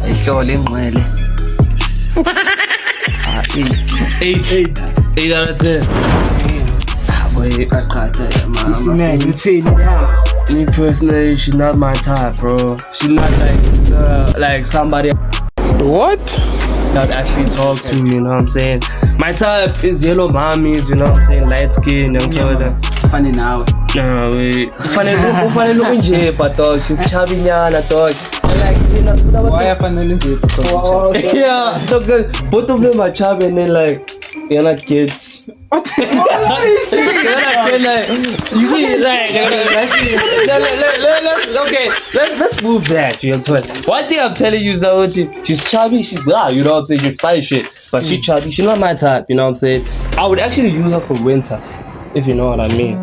ihlole ingqwele. 8 out of 10. Boy, qaqatha mama. Isinene uthini na? Me personally, she's not my type, bro. She's not like somebody What? that actually talk to me, you know what I'm saying? My type is yellow mommies, you know what I'm saying? Light skin, young toilet. Funny now. No, wait. Funny looking J, but dog, she's chubby nyana, dog. Like, Why fanele nje because yeah, dog, both of them are chubby and then like, you're not kids. what? You're not kid, like, you see, like, let's move that, you know what I'm saying? One thing I'm telling you is that OT, she's chubby, she's blah, you know what I'm saying? She's fine shit, but she's chubby, she's not my type, you know what I'm saying? I would actually use her for winter, if you know what I mean.